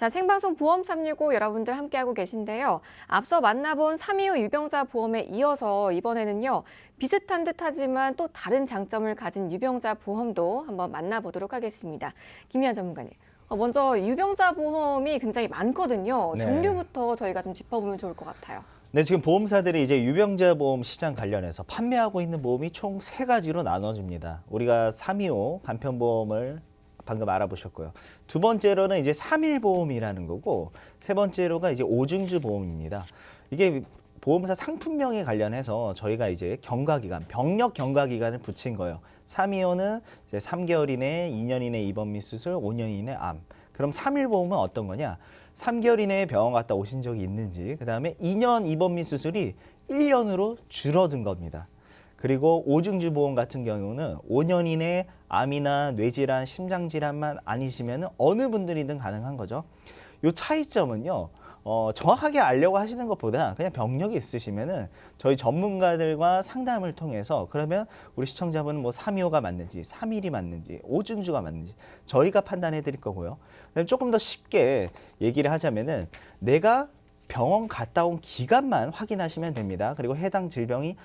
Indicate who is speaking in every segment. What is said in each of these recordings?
Speaker 1: 자, 생방송 보험 365 여러분들 함께하고 계신데요. 앞서 만나본 325 유병자 보험에 이어서 이번에는요. 비슷한 듯하지만 또 다른 장점을 가진 유병자 보험도 한번 만나보도록 하겠습니다. 김희연 전문가님. 먼저 유병자 보험이 굉장히 많거든요.
Speaker 2: 네.
Speaker 1: 종류부터 저희가 좀 짚어보면 좋을 것 같아요.
Speaker 2: 네, 지금 보험사들이 이제 유병자 보험 시장 관련해서 판매하고 있는 보험이 총 3가지로 나눠집니다. 우리가 325 간편보험을 방금 알아보셨고요. 두 번째로는 이제 3일보험이라는 거고, 세 번째로가 이제 오중주 보험입니다. 이게 보험사 상품명에 관련해서 저희가 이제 경과기간, 병력 경과기간을 붙인 거예요. 325는 이제 3개월 이내, 2년 이내 입원 및 수술, 5년 이내 암. 그럼 3일보험은 어떤 거냐? 3개월 이내에 병원 갔다 오신 적이 있는지, 그 다음에 2년 입원 및 수술이 1년으로 줄어든 겁니다. 그리고 오중주 보험 같은 경우는 5년 이내 암이나 뇌질환, 심장질환만 아니시면 어느 분들이든 가능한 거죠. 이 차이점은요. 정확하게 알려고 하시는 것보다 그냥 병력이 있으시면은 저희 전문가들과 상담을 통해서 그러면 우리 시청자분은 뭐 325가 맞는지, 3일이 맞는지, 오중주가 맞는지 저희가 판단해 드릴 거고요. 조금 더 쉽게 얘기를 하자면은 내가 병원 갔다 온 기간만 확인하시면 됩니다. 그리고 해당 질병이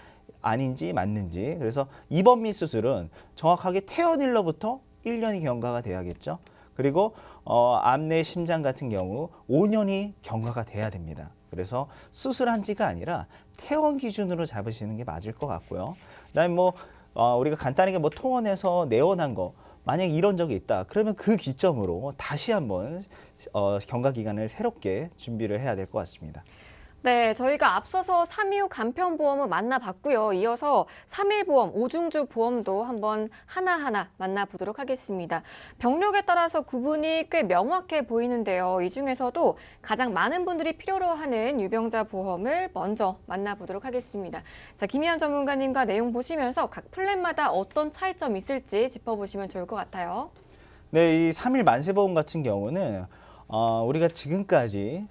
Speaker 2: 아닌지 맞는지. 그래서 입원 및 수술은 정확하게 퇴원일로부터 1년이 경과가 돼야겠죠. 그리고 암내 심장 같은 경우 5년이 경과가 돼야 됩니다. 그래서 수술한 지가 아니라 퇴원 기준으로 잡으시는 게 맞을 것 같고요. 그다음에 뭐 우리가 간단하게 뭐 통원해서 내원한 거 만약 이런 적이 있다. 그러면 그 기점으로 다시 한번 경과 기간을 새롭게 준비를 해야 될 것 같습니다.
Speaker 1: 네, 저희가 앞서서 325 간편보험을 만나봤고요. 이어서 3일보험, 오중주 보험도 한번 하나하나 만나보도록 하겠습니다. 병력에 따라서 구분이 꽤 명확해 보이는데요. 이 중에서도 가장 많은 분들이 필요로 하는 유병자 보험을 먼저 만나보도록 하겠습니다. 자, 김희연 전문가님과 내용 보시면서 각 플랜마다 어떤 차이점이 있을지 짚어보시면 좋을 것 같아요.
Speaker 2: 네, 이 3일 만세보험 같은 경우는 우리가 지금까지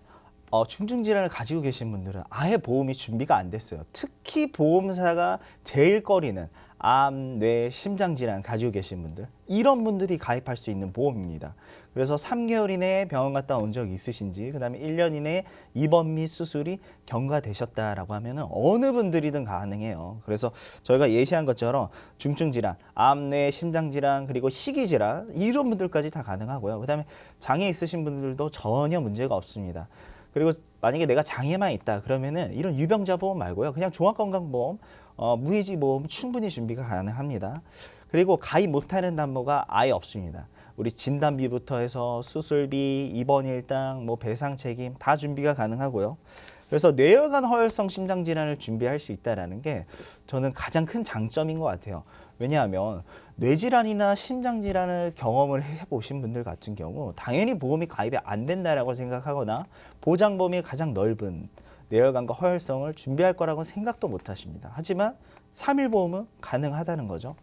Speaker 2: 중증 질환을 가지고 계신 분들은 아예 보험이 준비가 안 됐어요. 특히 보험사가 제일 꺼리는 암, 뇌, 심장 질환 가지고 계신 분들, 이런 분들이 가입할 수 있는 보험입니다. 그래서 3개월 이내에 병원 갔다 온 적 있으신지, 그다음에 1년 이내에 입원 및 수술이 경과되셨다라고 하면은 어느 분들이든 가능해요. 그래서 저희가 예시한 것처럼 중증 질환, 암, 뇌, 심장 질환, 그리고 희귀 질환 이런 분들까지 다 가능하고요. 그다음에 장애 있으신 분들도 전혀 문제가 없습니다. 그리고 만약에 내가 장애만 있다 그러면은 이런 유병자 보험 말고요. 그냥 종합건강보험, 무해지 보험 충분히 준비가 가능합니다. 그리고 가입 못하는 담보가 아예 없습니다. 우리 진단비부터 해서 수술비, 입원 일당, 뭐 배상 책임 다 준비가 가능하고요. 그래서 뇌혈관 허혈성 심장 질환을 준비할 수 있다는 게 저는 가장 큰 장점인 것 같아요. 왜냐하면 뇌질환이나 심장질환을 경험을 해보신 분들 같은 경우 당연히 보험이 가입이 안 된다라고 생각하거나 보장 범위 가장 넓은 뇌혈관과 허혈성을 준비할 거라고 생각도 못 하십니다. 하지만 3일 보험은 가능하다는 거죠.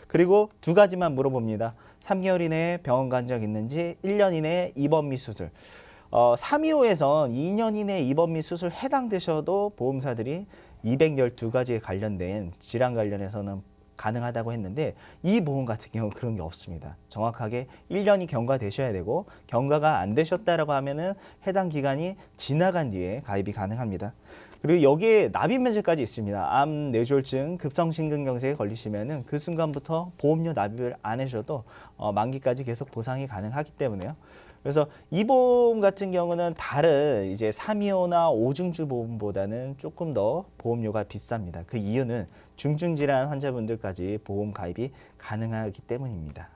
Speaker 2: 그리고 두 가지만 물어봅니다. 3개월 이내에 병원 간 적 있는지, 1년 이내에 입원 및 수술. 325에선 2년 이내 입원 및 수술 해당되셔도 보험사들이 212가지에 관련된 질환 관련해서는 가능하다고 했는데 이 보험 같은 경우는 그런 게 없습니다. 정확하게 1년이 경과되셔야 되고 경과가 안 되셨다라고 하면은 해당 기간이 지나간 뒤에 가입이 가능합니다. 그리고 여기에 납입 면제까지 있습니다. 암, 뇌졸중, 급성심근경색에 걸리시면은 그 순간부터 보험료 납입을 안 하셔도 만기까지 계속 보상이 가능하기 때문에요. 그래서 이 보험 같은 경우는 다른 이제 325나 오중주 보험보다는 조금 더 보험료가 비쌉니다. 그 이유는 중증 질환 환자분들까지 보험 가입이 가능하기 때문입니다.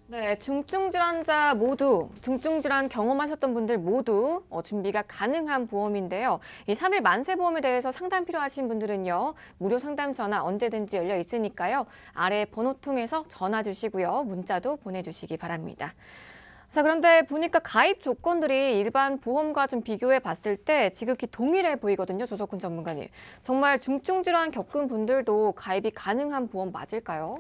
Speaker 1: 네, 중증 질환자 모두, 중증 질환 경험하셨던 분들 모두 준비가 가능한 보험인데요. 이 3일 만세보험에 대해서 상담 필요하신 분들은요. 무료 상담 전화 언제든지 열려 있으니까요. 아래 번호 통해서 전화 주시고요. 문자도 보내주시기 바랍니다. 자, 그런데 보니까 가입 조건들이 일반 보험과 좀 비교해 봤을 때 지극히 동일해 보이거든요. 조석훈 전문가님. 정말 중증 질환 겪은 분들도 가입이 가능한 보험 맞을까요?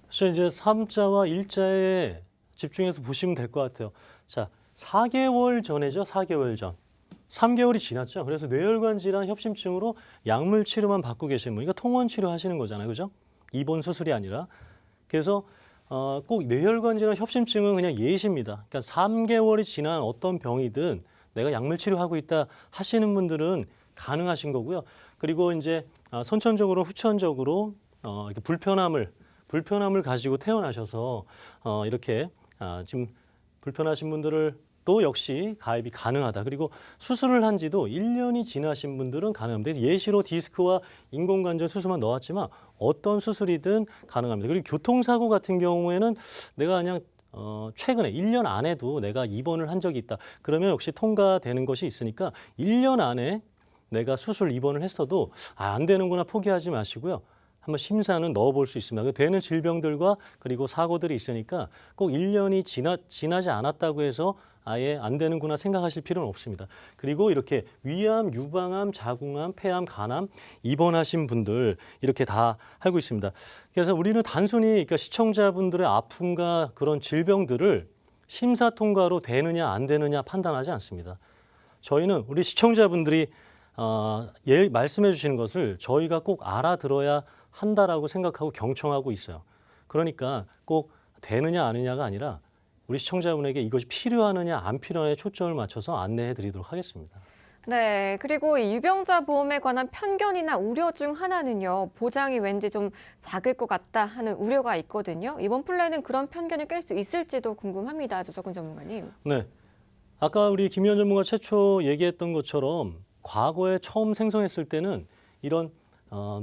Speaker 3: 그래서 이제 3자와 1자에 집중해서 보시면 될 것 같아요. 자, 4개월 전이죠. 4개월 전. 3개월이 지났죠. 그래서 뇌혈관 질환 협심증으로 약물 치료만 받고 계신 분, 이거 통원 치료 하시는 거잖아요. 그죠? 입원 수술이 아니라. 그래서 꼭 뇌혈관 질환 협심증은 그냥 예시입니다. 그러니까 3개월이 지난 어떤 병이든 내가 약물 치료하고 있다 하시는 분들은 가능하신 거고요. 그리고 이제 선천적으로 후천적으로 이렇게 불편함을 가지고 태어나셔서 이렇게 지금 불편하신 분들을 또 역시 가입이 가능하다. 그리고 수술을 한 지도 1년이 지나신 분들은 가능합니다. 예시로 디스크와 인공관절 수술만 넣었지만 어떤 수술이든 가능합니다. 그리고 교통사고 같은 경우에는 내가 그냥 최근에 1년 안에도 내가 입원을 한 적이 있다. 그러면 역시 통과되는 것이 있으니까 1년 안에 내가 수술 입원을 했어도 안 되는구나 포기하지 마시고요. 한번 심사는 넣어볼 수 있습니다. 되는 질병들과 그리고 사고들이 있으니까 꼭 1년이 지나지 않았다고 해서 아예 안 되는구나 생각하실 필요는 없습니다. 그리고 이렇게 위암, 유방암, 자궁암, 폐암, 간암 입원하신 분들 이렇게 다 알고 있습니다. 그래서 우리는 단순히 그러니까 시청자분들의 아픔과 그런 질병들을 심사 통과로 되느냐 안 되느냐 판단하지 않습니다. 저희는 우리 시청자분들이 말씀해 주시는 것을 저희가 꼭 알아들어야 한다라고 생각하고 경청하고 있어요. 그러니까 꼭 되느냐 아니냐가 아니라 우리 시청자분에게 이것이 필요하느냐 안 필요하느냐에 초점을 맞춰서 안내해 드리도록 하겠습니다.
Speaker 1: 네, 그리고 이 유병자 보험에 관한 편견이나 우려 중 하나는요, 보장이 왠지 좀 작을 것 같다 하는 우려가 있거든요. 이번 플랜은 그런 편견을 깰 수 있을지도 궁금합니다. 조석훈 전문가님.
Speaker 3: 네, 아까 우리 김희연 전문가 최초 얘기했던 것처럼 과거에 처음 생성했을 때는 이런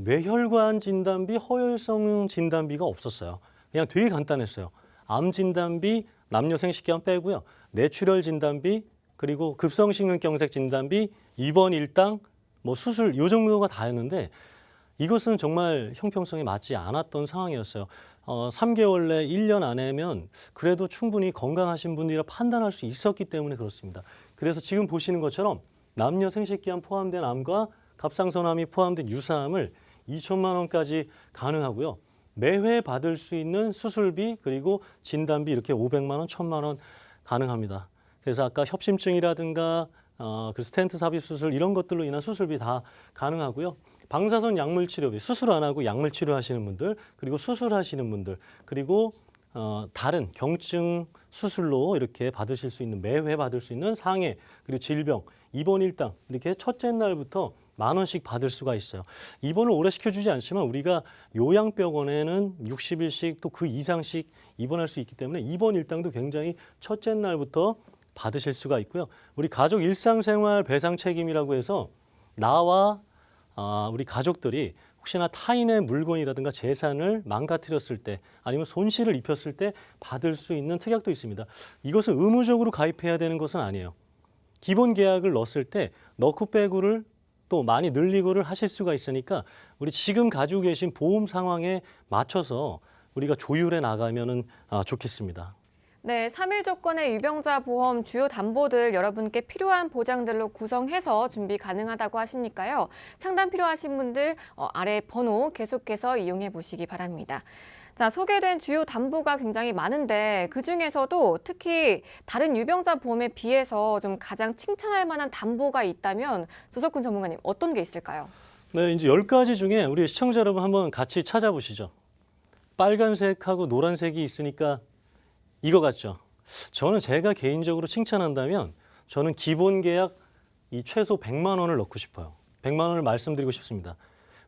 Speaker 3: 뇌혈관 진단비, 허혈성 진단비가 없었어요. 그냥 되게 간단했어요. 암 진단비, 남녀 생식기한 빼고요. 뇌출혈 진단비, 그리고 급성심근경색 진단비, 입원 일당, 뭐 수술 요 정도가 다였는데 이것은 정말 형평성에 맞지 않았던 상황이었어요. 3개월 내 1년 안에면 그래도 충분히 건강하신 분들이라 판단할 수 있었기 때문에 그렇습니다. 그래서 지금 보시는 것처럼 남녀 생식기한 포함된 암과 갑상선암이 포함된 유사암을 2천만 원까지 가능하고요. 매회 받을 수 있는 수술비 그리고 진단비 이렇게 500만 원, 1,000만 원 가능합니다. 그래서 아까 협심증이라든가 그 스텐트 삽입 수술 이런 것들로 인한 수술비 다 가능하고요. 방사선 약물 치료비 수술 안 하고 약물 치료하시는 분들 그리고 수술하시는 분들 그리고 다른 경증 수술로 이렇게 받으실 수 있는 매회 받을 수 있는 상해 그리고 질병 입원 일당 이렇게 첫째 날부터 10,000원씩 받을 수가 있어요. 입원을 오래 시켜주지 않지만 우리가 요양병원에는 60일씩 또 그 이상씩 입원할 수 있기 때문에 입원 일당도 굉장히 첫째 날부터 받으실 수가 있고요. 우리 가족 일상생활 배상 책임이라고 해서 나와 우리 가족들이 혹시나 타인의 물건이라든가 재산을 망가뜨렸을 때 아니면 손실을 입혔을 때 받을 수 있는 특약도 있습니다. 이것은 의무적으로 가입해야 되는 것은 아니에요. 기본 계약을 넣었을 때 넣고 빼고를 또 많이 늘리고를 하실 수가 있으니까 우리 지금 가지고 계신 보험 상황에 맞춰서 우리가 조율해 나가면은 좋겠습니다.
Speaker 1: 네, 3일 조건의 유병자 보험 주요 담보들 여러분께 필요한 보장들로 구성해서 준비 가능하다고 하시니까요. 상담 필요하신 분들 아래 번호 계속해서 이용해 보시기 바랍니다. 자, 소개된 주요 담보가 굉장히 많은데 그중에서도 특히 다른 유병자 보험에 비해서 좀 가장 칭찬할 만한 담보가 있다면 조석훈 전문가님 어떤 게 있을까요?
Speaker 3: 네, 이제 10가지 중에 우리 시청자 여러분 한번 같이 찾아보시죠. 빨간색하고 노란색이 있으니까 이거 같죠? 저는 제가 개인적으로 칭찬한다면 저는 기본 계약 이 최소 100만 원을 넣고 싶어요. 100만 원을 말씀드리고 싶습니다.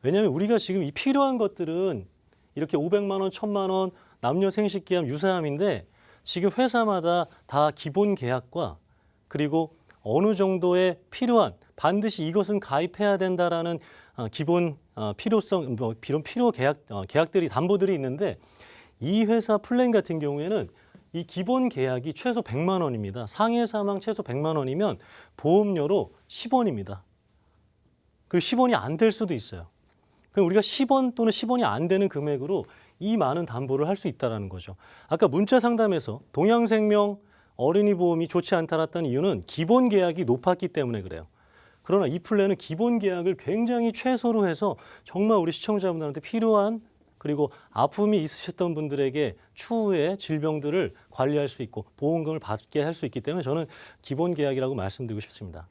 Speaker 3: 왜냐하면 우리가 지금 이 필요한 것들은 이렇게 500만 원, 1,000만 원, 남녀 생식기암, 유사암인데 지금 회사마다 다 기본 계약과 그리고 어느 정도의 필요한 반드시 이것은 가입해야 된다라는 기본 필요성, 필요 계약들이 담보들이 있는데 이 회사 플랜 같은 경우에는 이 기본 계약이 최소 100만 원입니다. 상해 사망 최소 100만 원이면 보험료로 10원입니다. 그리고 10원이 안 될 수도 있어요. 그럼 우리가 10원 또는 10원이 안 되는 금액으로 이 많은 담보를 할 수 있다는 거죠. 아까 문자 상담에서 동양생명 어린이 보험이 좋지 않다랐던 이유는 기본 계약이 높았기 때문에 그래요. 그러나 이 플랜은 기본 계약을 굉장히 최소로 해서 정말 우리 시청자분들한테 필요한 그리고 아픔이 있으셨던 분들에게 추후에 질병들을 관리할 수 있고 보험금을 받게 할 수 있기 때문에 저는 기본 계약이라고 말씀드리고 싶습니다.